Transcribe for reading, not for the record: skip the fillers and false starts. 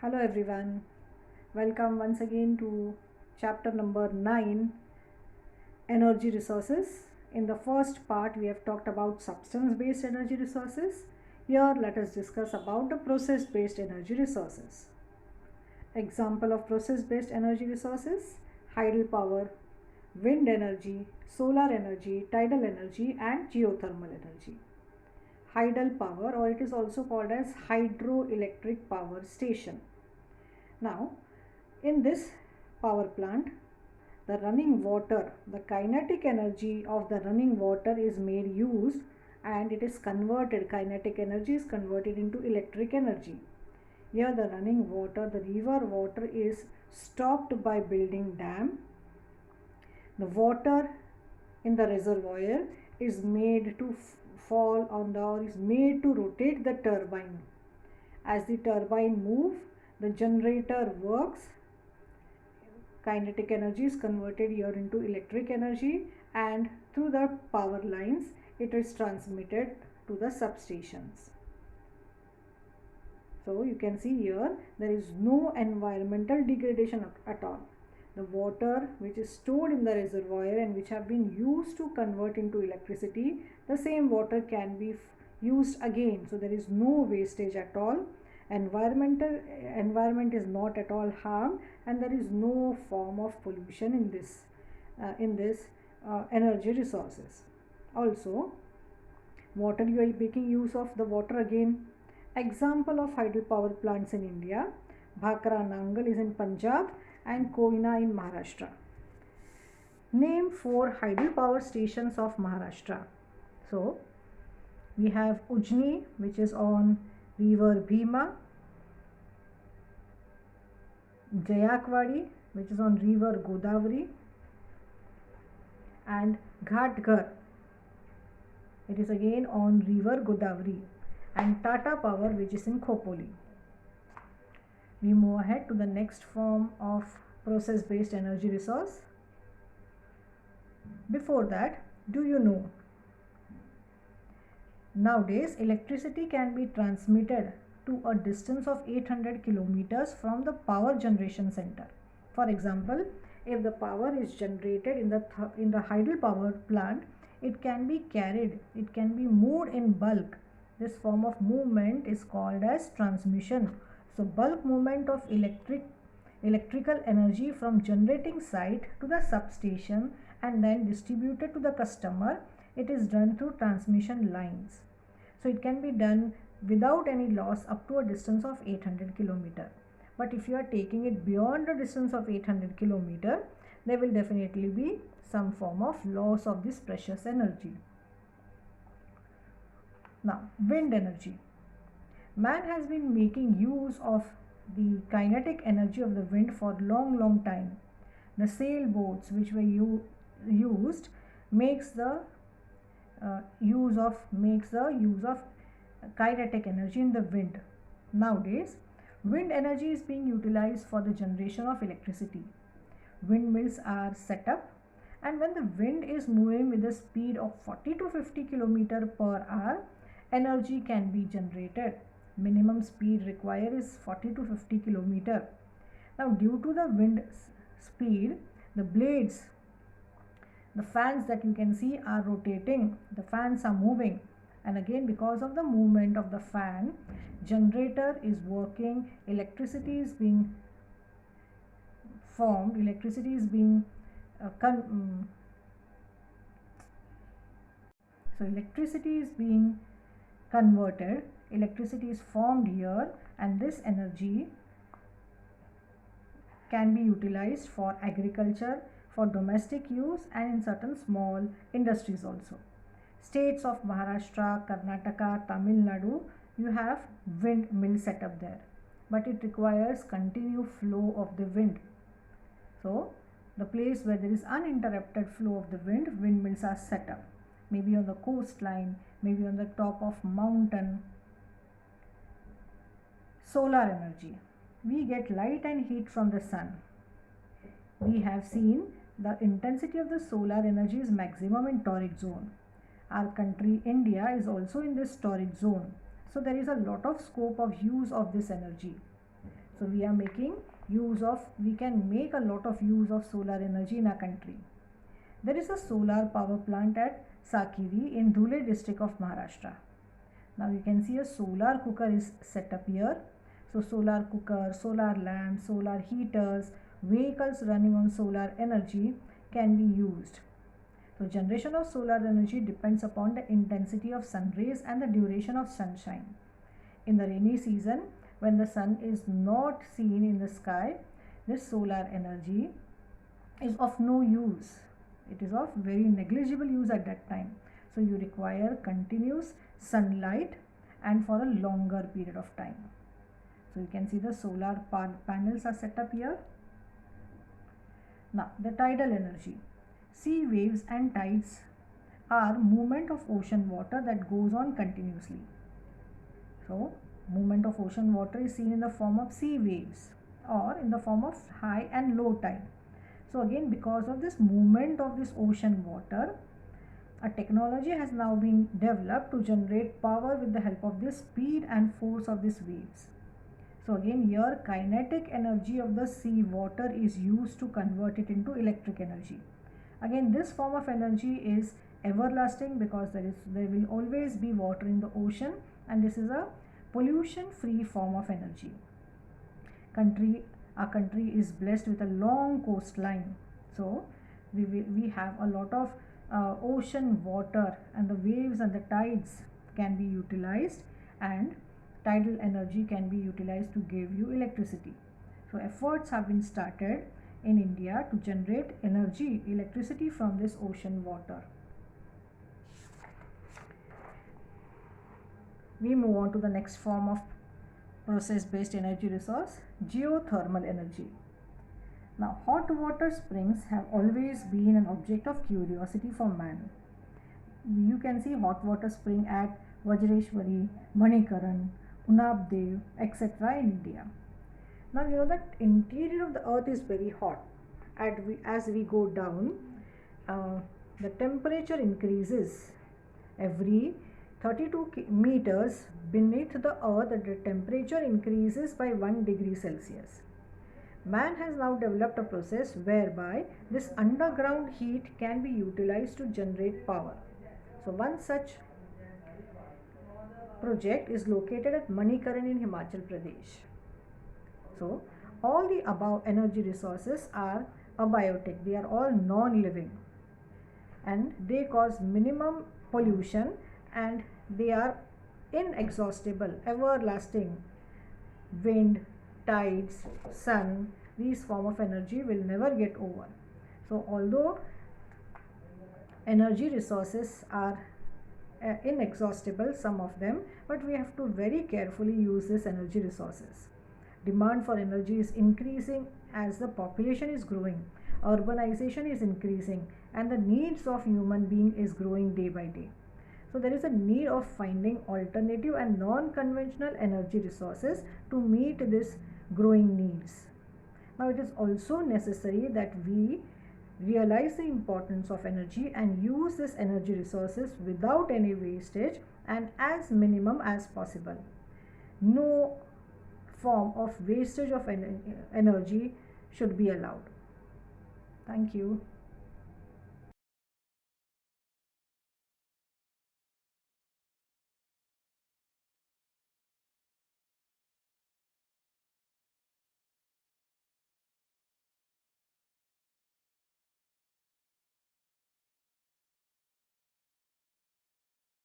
Hello everyone, welcome once again to chapter number 9, Energy Resources. In the first part we have talked about substance based energy resources. Here let us discuss about the process based energy resources. Example of process based energy resources: hydropower, wind energy, solar energy, tidal energy and geothermal energy. Hydel power, or it is also called as hydroelectric power station. Now, in this power plant, the running water, the kinetic energy of the running water is made use, and it is converted, kinetic energy is converted into electric energy. Here the running water, the river water is stopped by building dam. The water in the reservoir is made to fall on the, or is made to rotate the turbine. As the turbine moves, the generator works. Kinetic energy is converted here into electric energy, and through the power lines it is transmitted to the substations. So you can see here there is no environmental degradation at all. The water which is stored in the reservoir and which have been used to convert into electricity, the same water can be used again. So there is no wastage at all. Environment is not at all harmed, and there is no form of pollution in this energy resources. Also, water, you are making use of the water again. Example of hydropower plants in India: Bhakra Nangal is in Punjab and Koina in Maharashtra. Name 4 hydropower stations of Maharashtra. So we have Ujni, which is on river Bhima; Jayakwadi, which is on river Godavari; and Ghatghar, it is again on river Godavari; and Tata Power, which is in Khopoli. We move ahead to the next form of process based energy resource. Before that, do you know, nowadays electricity can be transmitted to a distance of 800 kilometers from the power generation center. For example, if the power is generated in the hydropower plant, it can be carried, it can be moved in bulk. This form of movement is called as transmission. So bulk movement of electrical energy from generating site to the substation and then distributed to the customer, it is done through transmission lines. So it can be done without any loss up to a distance of 800 km. But if you are taking it beyond the distance of 800 km, there will definitely be some form of loss of this precious energy. Now, wind energy. Man has been making use of the kinetic energy of the wind for long time. The sailboats which were used makes the use of kinetic energy in the wind. Nowadays, wind energy is being utilized for the generation of electricity. Windmills are set up, and when the wind is moving with a speed of 40 to 50 km per hour, energy can be generated. Minimum speed required is 40 to 50 km. Now, due to the wind speed, the blades, the fans that you can see are rotating, the fans are moving, and again because of the movement of the fan, generator is working, electricity is being formed, electricity is being electricity is being converted, electricity is formed here, and this energy can be utilized for agriculture, for domestic use, and in certain small industries also. States of Maharashtra, Karnataka, Tamil Nadu, you have windmill set up there, but it requires continuous flow of the wind. So the place where there is uninterrupted flow of the wind, windmills are set up, maybe on the coastline, maybe on the top of mountain. Solar energy. We get light and heat from the sun. We have seen the intensity of the solar energy is maximum in torrid zone. Our country India is also in this torrid zone. So there is a lot of scope of use of this energy. So we are making use of, we can make a lot of use of solar energy in our country. There is a solar power plant at Sakiri in Dhule district of Maharashtra. Now you can see a solar cooker is set up here. So solar cooker, solar lamps, solar heaters, vehicles running on solar energy can be used. So generation of solar energy depends upon the intensity of sun rays and the duration of sunshine. In the rainy season, when the sun is not seen in the sky, this solar energy is of no use. It is of very negligible use at that time. So you require continuous sunlight and for a longer period of time. So you can see the solar panels are set up here. Now the tidal energy. Sea waves and tides are movement of ocean water that goes on continuously. So movement of ocean water is seen in the form of sea waves or in the form of high and low tide. So again, because of this movement of this ocean water, a technology has now been developed to generate power with the help of this speed and force of these waves. So again, here kinetic energy of the sea water is used to convert it into electric energy. Again, this form of energy is everlasting because there will always be water in the ocean, and this is a pollution free form of energy. Our country is blessed with a long coastline, so we have a lot of ocean water, and the waves and the tides can be utilized, and tidal energy can be utilized to give you electricity. So efforts have been started in India to generate electricity from this ocean water. We move on to the next form of process based energy resource, geothermal energy. Now hot water springs have always been an object of curiosity for man. You can see hot water spring at Vajreshwari, Manikaran, Unabdev, etc. in India. Now you know that interior of the earth is very hot. As we go down, the temperature increases. Every 32 meters beneath the earth, the temperature increases by 1 degree Celsius. Man has now developed a process whereby this underground heat can be utilized to generate power. So one such project is located at Manikaran in Himachal Pradesh. So all the above energy resources are abiotic, they are all non-living, and they cause minimum pollution, and they are inexhaustible, everlasting. Wind, tides, sun, these form of energy will never get over. So although energy resources are inexhaustible, some of them, but we have to very carefully use these energy resources. Demand for energy is increasing as the population is growing, urbanization is increasing, and the needs of human being is growing day by day. So there is a need of finding alternative and non-conventional energy resources to meet this growing needs. Now it is also necessary that we realize the importance of energy and use this energy resources without any wastage and as minimum as possible. No form of wastage of energy should be allowed. Thank you.